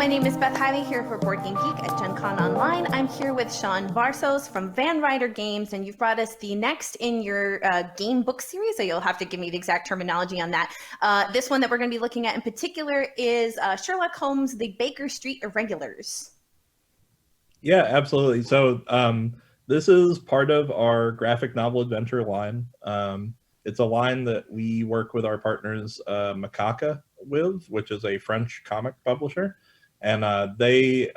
my name is Beth Hiley here for BoardGameGeek at Gen Con Online. I'm here with Sean Varsos from Van Ryder Games, and you've brought us the next in your game book series, so you'll have to give me the exact terminology on that. This one that we're going to be looking at in particular is Sherlock Holmes, The Baker Street Irregulars. Yeah, absolutely. So this is part of our graphic novel adventure line. It's a line that we work with our partners Macaca with, which is a French comic publisher. And they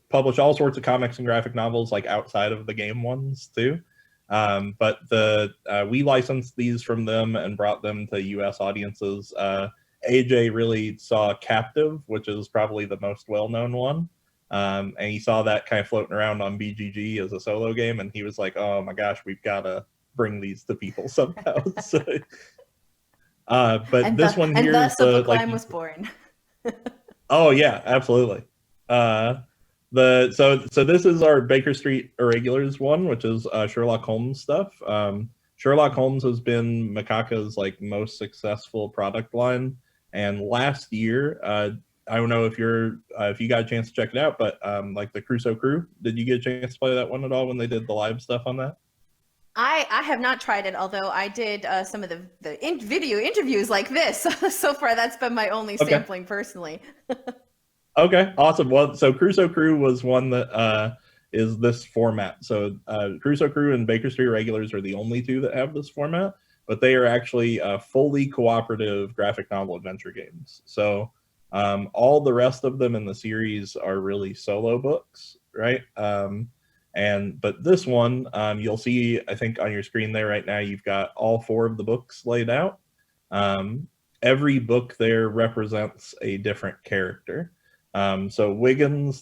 publish all sorts of comics and graphic novels like outside of the game ones too. But we licensed these from them and brought them to US audiences. AJ really saw Captive, which is probably the most well-known one. And he saw that kind of floating around on BGG as a solo game, and he was like, oh my gosh, we've got to bring these to people somehow. So, but this one here is the book line was born. Oh yeah, absolutely. So this is our Baker Street Irregulars one, which is Sherlock Holmes stuff. Sherlock Holmes has been Macaca's like most successful product line, and last year, I don't know if you got a chance to check it out, but like the Crusoe Crew, did you get a chance to play that one at all when they did the live stuff on that? I have not tried it, although I did some of the video interviews like this. So far, that's been my only sampling personally. Okay, awesome. Well, so Crusoe Crew was one that is this format. So Crusoe Crew and Baker Street Regulars are the only two that have this format, but they are actually fully cooperative graphic novel adventure games. So all the rest of them in the series are really solo books, right? But this one, you'll see, I think on your screen there right now, you've got all 4 of the books laid out. Every book there represents a different character. So Wiggins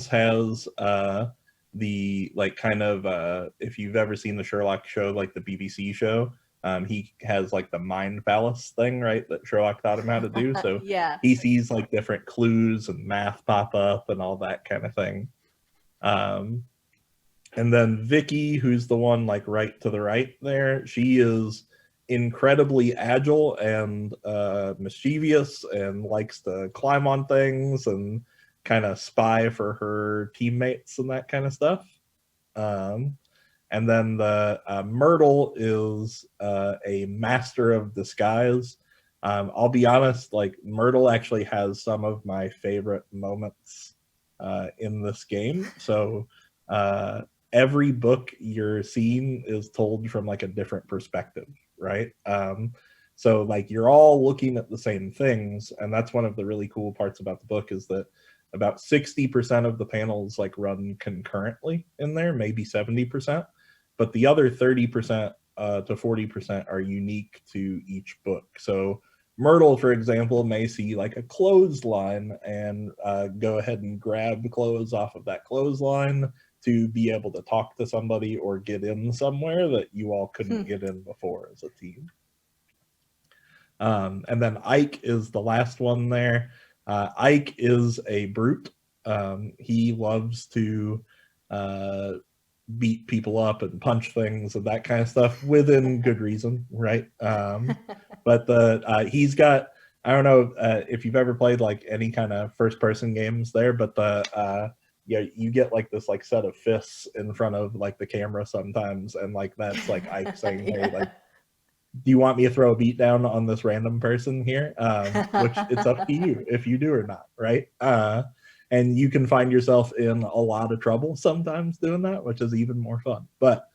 has the like kind of if you've ever seen the Sherlock show, like the BBC show, he has like the mind palace thing, right, that Sherlock taught him how to do. So yeah, he sees like different clues and math pop up and all that kind of thing. And then Vicky, who's the one like right to the right there, she is incredibly agile and mischievous and likes to climb on things and kind of spy for her teammates and that kind of stuff. And then the Myrtle is a master of disguise. I'll be honest, like Myrtle actually has some of my favorite moments in this game. So every book you're seeing is told from like a different perspective, right? So like you're all looking at the same things, and that's one of the really cool parts about the book is that about 60% of the panels like run concurrently in there, maybe 70%, but the other 30% to 40% are unique to each book. So Myrtle, for example, may see like a clothesline and go ahead and grab clothes off of that clothesline to be able to talk to somebody or get in somewhere that you all couldn't get in before as a team. And then Ike is the last one there. Ike is a brute. He loves to beat people up and punch things and that kind of stuff within good reason, right? But he's got, I don't know if you've ever played like any kind of first person games there, but you get like this like set of fists in front of like the camera sometimes, and like that's like Ike saying, hey, like, do you want me to throw a beat down on this random person here? Which it's up to you if you do or not, right? And you can find yourself in a lot of trouble sometimes doing that, which is even more fun. But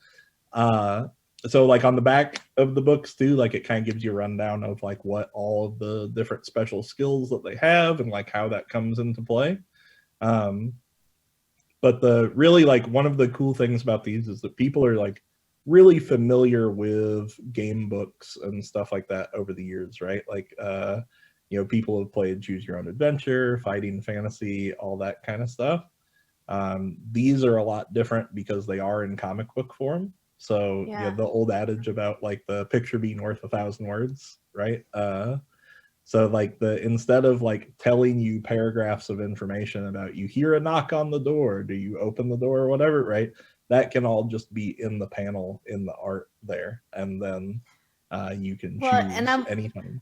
so like on the back of the books too, like it kind of gives you a rundown of like what all of the different special skills that they have and like how that comes into play. But the really like one of the cool things about these is that people are like really familiar with game books and stuff like that over the years, right? Like people have played Choose Your Own Adventure, Fighting Fantasy, all that kind of stuff. These are a lot different because they are in comic book form. So the old adage about like the picture being worth 1,000 words, right? So like instead of like telling you paragraphs of information about you hear a knock on the door, do you open the door or whatever, right? That can all just be in the panel in the art there, and then you can choose anytime.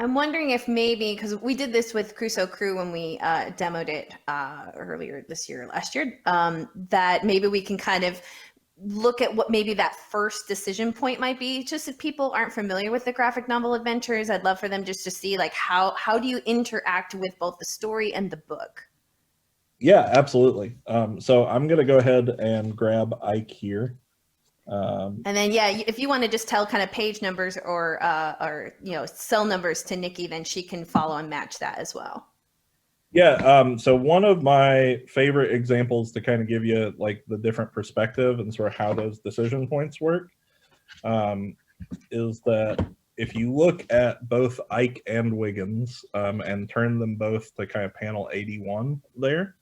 I'm wondering if maybe, because we did this with Crusoe Crew when we demoed it earlier this year, last year, that maybe we can kind of look at what maybe that first decision point might be. Just if people aren't familiar with the graphic novel adventures, I'd love for them just to see like how do you interact with both the story and the book. Yeah, absolutely. So I'm going to go ahead and grab Ike here. And then, yeah, if you want to just tell kind of page numbers or cell numbers to Nikki, then she can follow and match that as well. Yeah. So one of my favorite examples to kind of give you like the different perspective and sort of how those decision points work is that if you look at both Ike and Wiggins and turn them both to kind of panel 81 there,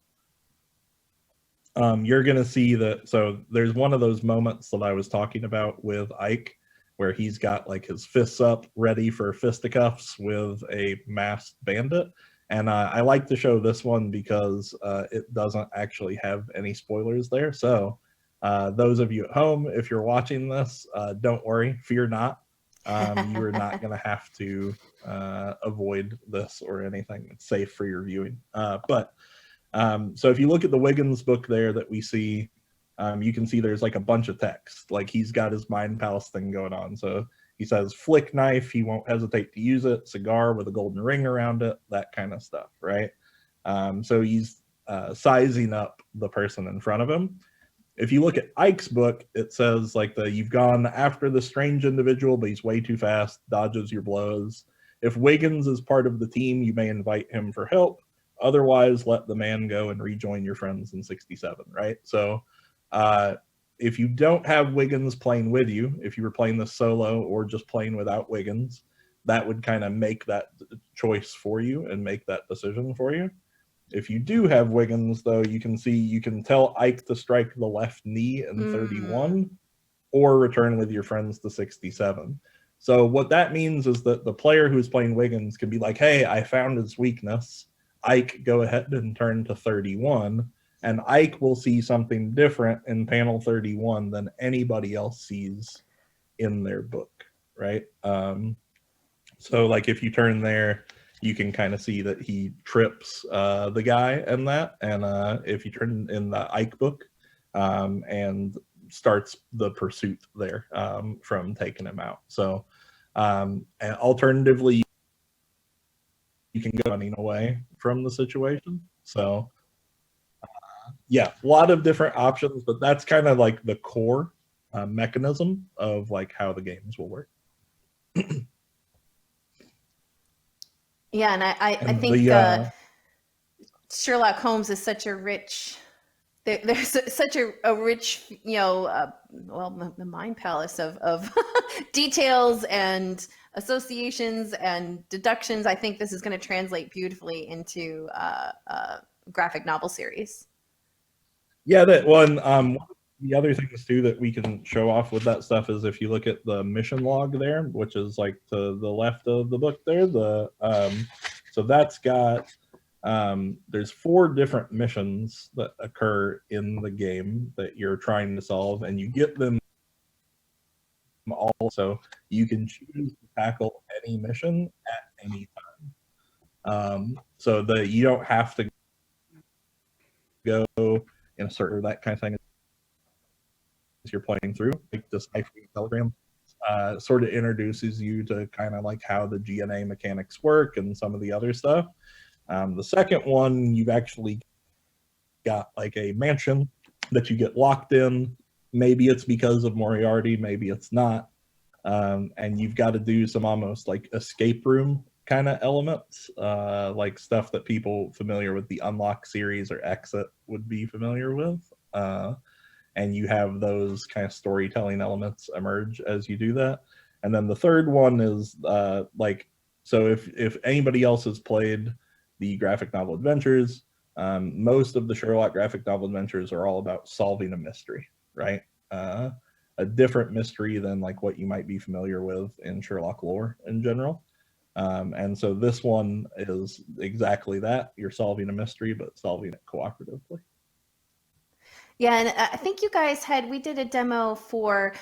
you're going to see that. So there's one of those moments that I was talking about with Ike where he's got like his fists up ready for fisticuffs with a masked bandit. And I like to show this one because it doesn't actually have any spoilers there. So those of you at home, if you're watching this, don't worry, fear not. You are not going to have to avoid this or anything. It's safe for your viewing. So if you look at the Wiggins book there that we see, you can see there's like a bunch of text. Like he's got his mind palace thing going on. So he says flick knife, he won't hesitate to use it, cigar with a golden ring around it, that kind of stuff, right? So he's sizing up the person in front of him. If you look at Ike's book, it says like you've gone after the strange individual, but he's way too fast, dodges your blows. If Wiggins is part of the team, you may invite him for help. Otherwise, let the man go and rejoin your friends in 67, right? So if you don't have Wiggins playing with you, if you were playing this solo or just playing without Wiggins, that would kind of make that choice for you and make that decision for you. If you do have Wiggins, though, you can tell Ike to strike the left knee in 31 or return with your friends to 67. So what that means is that the player who's playing Wiggins can be like, hey, I found his weakness. Ike, go ahead and turn to 31. And Ike will see something different in panel 31 than anybody else sees in their book, right? So like if you turn there, you can kind of see that he trips the guy and that. And if you turn in the Ike book and starts the pursuit there from taking him out. So and alternatively, you can go running away from the situation. So yeah, a lot of different options, but that's kind of like the core mechanism of like how the games will work. Yeah, and I think Sherlock Holmes is such a rich. There's such a rich, the mind palace of details and associations and deductions. I think this is going to translate beautifully into a graphic novel series. Yeah, that one. The other things too that we can show off with that stuff is if you look at the mission log there, which is like to the left of the book there. So that's got there's 4 different missions that occur in the game that you're trying to solve, and you get them all. So you can choose to tackle any mission at any time. So that you don't have to go in a certain that kind of thing as you're playing through. Like deciphering telegram sort of introduces you to kind of like how the GNA mechanics work and some of the other stuff. The second one, you've actually got like a mansion that you get locked in. Maybe it's because of Moriarty, maybe it's not. And you've got to do some almost like escape room kind of elements, like stuff that people familiar with the Unlock series or Exit would be familiar with. And you have those kind of storytelling elements emerge as you do that. And then the third one is so if anybody else has played the graphic novel adventures, most of the Sherlock graphic novel adventures are all about solving a mystery, right? A different mystery than like what you might be familiar with in Sherlock lore in general. And so this one is exactly that. You're solving a mystery, but solving it cooperatively. Yeah, and I think you guys we did a demo for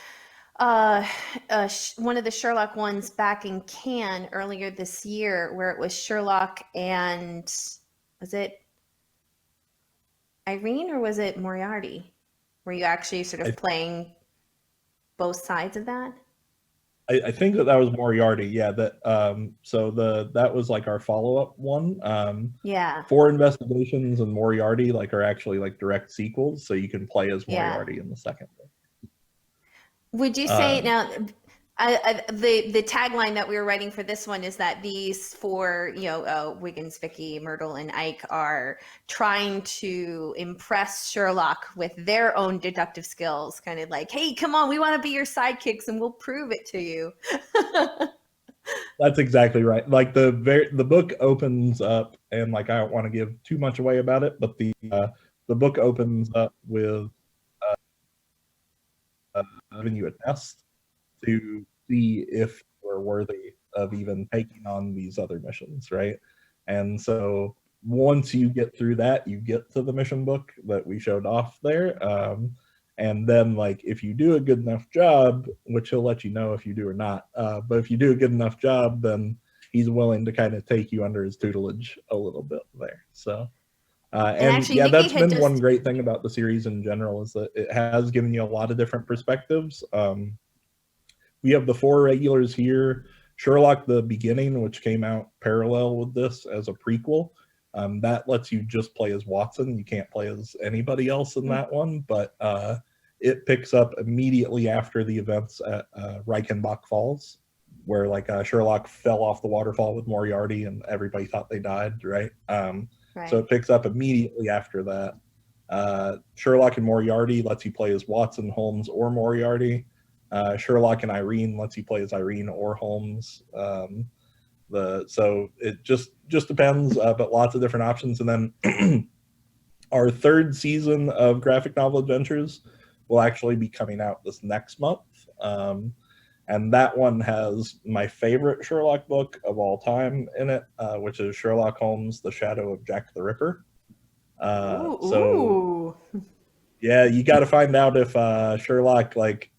one of the Sherlock ones back in Cannes earlier this year, where it was Sherlock and was it Irene or was it Moriarty? Were you actually sort I of playing both sides of that? I think that was Moriarty. Yeah, that so that was like our follow up one. Yeah, Four Investigations and Moriarty like are actually like direct sequels, so you can play as yeah. Moriarty in the second one. Would you say Um, now? The tagline that we were writing for this one is that these four, Wiggins, Vicky, Myrtle, and Ike are trying to impress Sherlock with their own deductive skills, kind of like, "Hey, come on, we want to be your sidekicks, and we'll prove it to you." that's exactly right. Like the book opens up, and like I don't want to give too much away about it, but the book opens up with giving you a test to see if you're worthy of even taking on these other missions, right? And so once you get through that, you get to the mission book that we showed off there. And then, like, if you do a good enough job, which he'll let you know if you do or not, but if you do a good enough job, then he's willing to kind of take you under his tutelage a little bit there. So, And and actually, yeah, Nikki that's had been one just great thing about the series in general is that it has given you a lot of different perspectives. We have the four regulars here. Sherlock the Beginning, which came out parallel with this as a prequel. That lets you just play as Watson. You can't play as anybody else in that one, but it picks up immediately after the events at Reichenbach Falls, where like Sherlock fell off the waterfall with Moriarty and everybody thought they died, right? So right. it picks up immediately after that. Sherlock and Moriarty lets you play as Watson, Holmes, or Moriarty. Sherlock and Irene lets you play as Irene or Holmes. So it just depends, but lots of different options. And then our third season of graphic novel adventures will actually be coming out this next month. And that one has my favorite Sherlock book of all time in it, which is Sherlock Holmes: The Shadow of Jack the Ripper. Ooh, So ooh. yeah, you got to find out if Sherlock like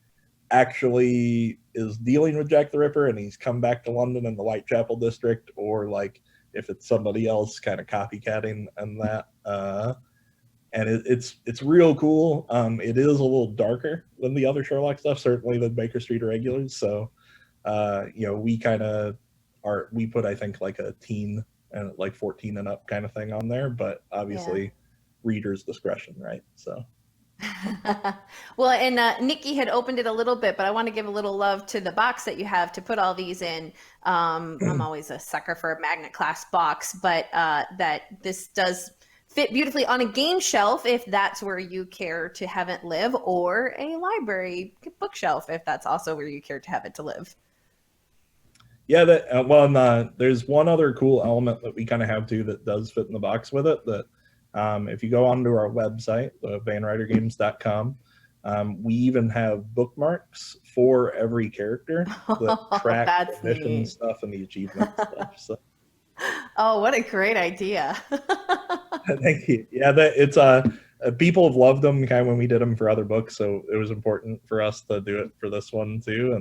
actually is dealing with Jack the Ripper and he's come back to London in the Whitechapel district, or like if it's somebody else kind of copycatting and that. And it's real cool. It is a little darker than the other Sherlock stuff, certainly than Baker Street Irregulars. So, we kind of we put I think like a teen and like 14 and up kind of thing on there, but Yeah. obviously reader's discretion, right? So. Well, and Nikki had opened it a little bit, but I want to give a little love to the box that you have to put all these in. I'm always a sucker for a magnet class box, but that this does fit beautifully on a game shelf if that's where you care to have it live, or a library bookshelf if that's also where you care to have it to live. Yeah, there's one other cool element that we kind of have too that does fit in the box with it. That if you go onto our website, vanridergames.com, we even have bookmarks for every character that Oh, track that's the mission neat. stuff and the achievement stuff. So Oh, what a great idea. thank you. Yeah, people have loved them kind of when we did them for other books, so it was important for us to do it for this one too.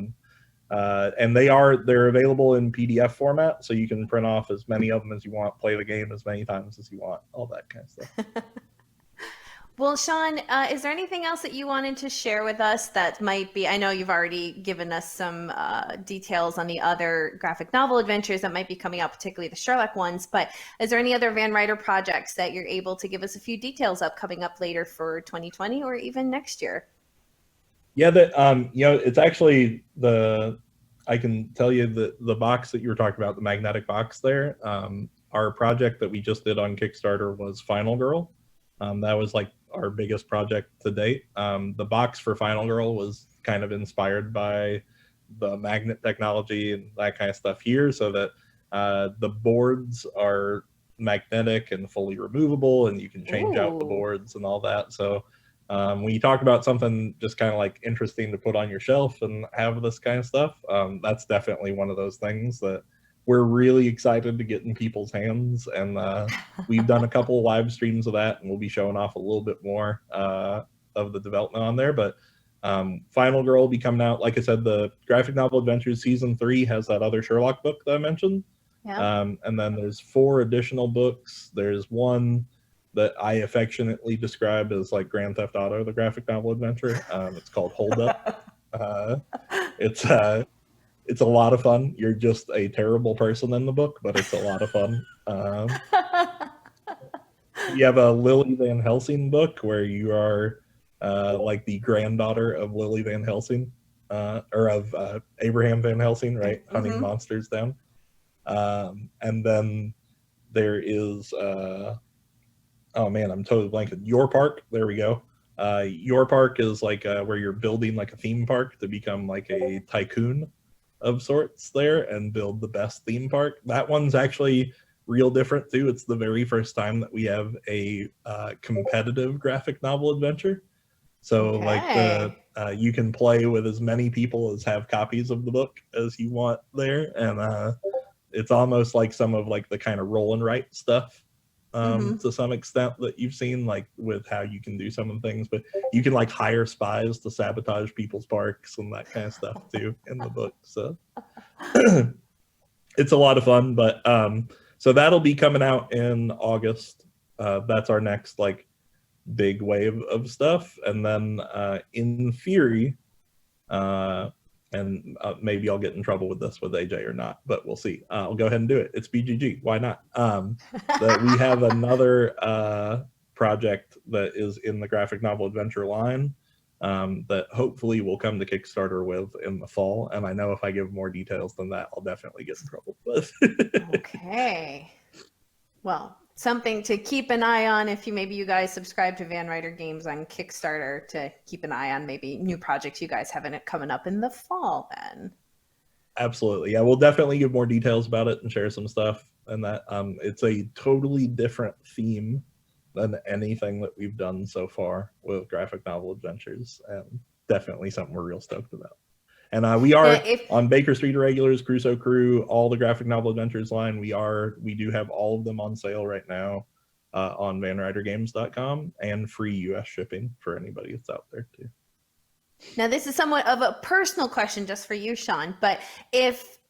And they're available in PDF format, so you can print off as many of them as you want, play the game as many times as you want, all that kind of stuff. Well, Sean, is there anything else that you wanted to share with us that might be? I know you've already given us some details on the other graphic novel adventures that might be coming out, particularly the Sherlock ones, but is there any other Van Ryder projects that you're able to give us a few details of coming up later for 2020 or even next year? Yeah, it's actually I can tell you that the box that you were talking about, the magnetic box there, our project that we just did on Kickstarter was Final Girl. That was like our biggest project to date. The box for Final Girl was kind of inspired by the magnet technology and that kind of stuff here, so that the boards are magnetic and fully removable, and you can change out the Ooh. boards and all that. So when you talk about something just kind of like interesting to put on your shelf and have this kind of stuff, that's definitely one of those things that we're really excited to get in people's hands. And we've done a couple of live streams of that, and we'll be showing off a little bit more of the development on there. But Final Girl will be coming out. Like I said, the graphic novel Adventures Season 3 has that other Sherlock book that I mentioned. Yeah. And then there's 4 additional books. There's one that I affectionately describe as like Grand Theft Auto, the graphic novel adventure. It's called Hold Up. It's a lot of fun. You're just a terrible person in the book, but it's a lot of fun. You have a Lily Van Helsing book where you are like the granddaughter of Lily Van Helsing, or of Abraham Van Helsing, right? Hunting monsters down. And then there is, oh man, I'm totally blanking. Your Park, there we go. Your Park is like where you're building like a theme park to become like a tycoon of sorts there and build the best theme park. That one's actually real different too. It's the very first time that we have a competitive graphic novel adventure. So Okay. like you can play with as many people as have copies of the book as you want there, and it's almost like some of like the kind of roll and write stuff to some extent that you've seen, like with how you can do some of the things, but you can like hire spies to sabotage people's parks and that kind of stuff too in the book. So it's a lot of fun. But so that'll be coming out in August. That's our next like big wave of stuff. And then in theory, and maybe I'll get in trouble with this with AJ or not, but we'll see. I'll go ahead and do it. It's BGG. Why not? That we have another project that is in the graphic novel adventure line that hopefully will come to Kickstarter with in the fall. And I know if I give more details than that, I'll definitely get in trouble with. Okay. Well, something to keep an eye on if maybe you guys subscribe to Van Ryder Games on Kickstarter, to keep an eye on maybe new projects you guys have coming up in the fall then. Absolutely. Yeah, we'll definitely give more details about it and share some stuff. And that it's a totally different theme than anything that we've done so far with graphic novel adventures, and definitely something we're real stoked about. And we are on Baker Street Irregulars, Crusoe Crew, all the graphic novel adventures line. We do have all of them on sale right now on vanridergames.com, and free US shipping for anybody that's out there too. Now, this is somewhat of a personal question just for you, Sean, but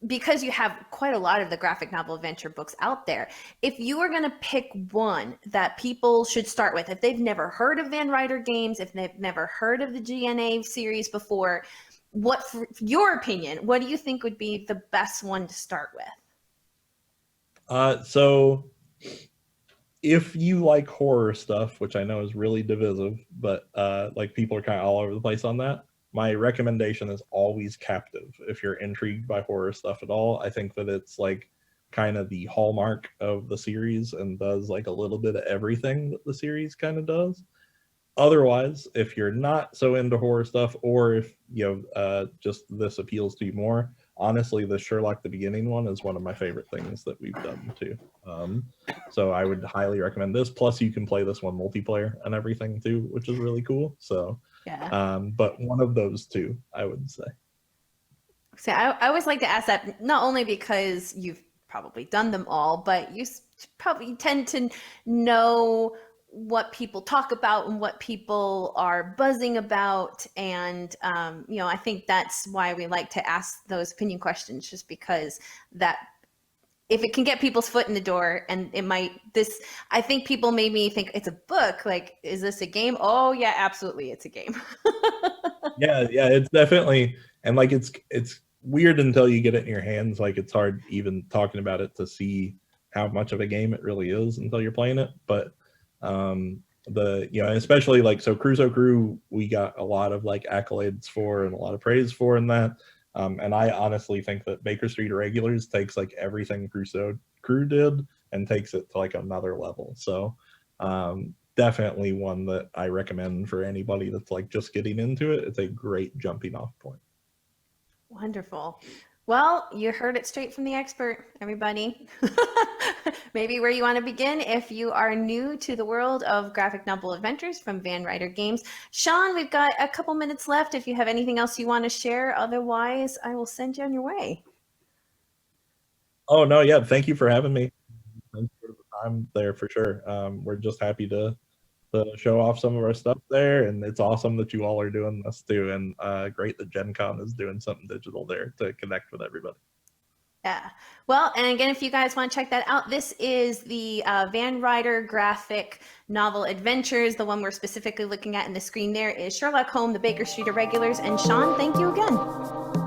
because you have quite a lot of the graphic novel adventure books out there, if you were going to pick one that people should start with, if they've never heard of Van Ryder Games, if they've never heard of the GNA series before, what, for your opinion, what do you think would be the best one to start with? So if you like horror stuff, which I know is really divisive, but like people are kind of all over the place on that, my recommendation is always Captive. If you're intrigued by horror stuff at all, I think that it's like kind of the hallmark of the series and does like a little bit of everything that the series kind of does. Otherwise, if you're not so into horror stuff, or if just this appeals to you more, honestly, the Sherlock the Beginning one is one of my favorite things that we've done too. So I would highly recommend this. Plus, you can play this one multiplayer and everything too, which is really cool. So, yeah. But one of those two, I would say. See, I always like to ask that, not only because you've probably done them all, but you probably tend to know what people talk about and what people are buzzing about. And, I think that's why we like to ask those opinion questions, just because that if it can get people's foot in the door, and I think people maybe think it's a book, like, is this a game? Oh yeah, absolutely. It's a game. yeah, it's definitely, and like, it's weird until you get it in your hands. Like, it's hard even talking about it to see how much of a game it really is until you're playing it. But especially like, so Crusoe Crew, we got a lot of like accolades for and a lot of praise for in that. And I honestly think that Baker Street Irregulars takes like everything Crusoe Crew did and takes it to like another level. So definitely one that I recommend for anybody that's like just getting into it. It's a great jumping off point. Wonderful. Well, you heard it straight from the expert, everybody. Maybe where you want to begin if you are new to the world of graphic novel adventures from Van Ryder Games. Sean, we've got a couple minutes left if you have anything else you want to share. Otherwise, I will send you on your way. Oh, no, yeah. Thank you for having me. Thanks for the time there for sure. We're just happy to to show off some of our stuff there, and it's awesome that you all are doing this too, and great that Gen Con is doing something digital there to connect with everybody. Yeah. Well, and again, if you guys want to check that out, this is the Van Ryder graphic novel Adventures. The one we're specifically looking at in the screen there is Sherlock Holmes, the Baker Street Irregulars. And Sean, thank you again.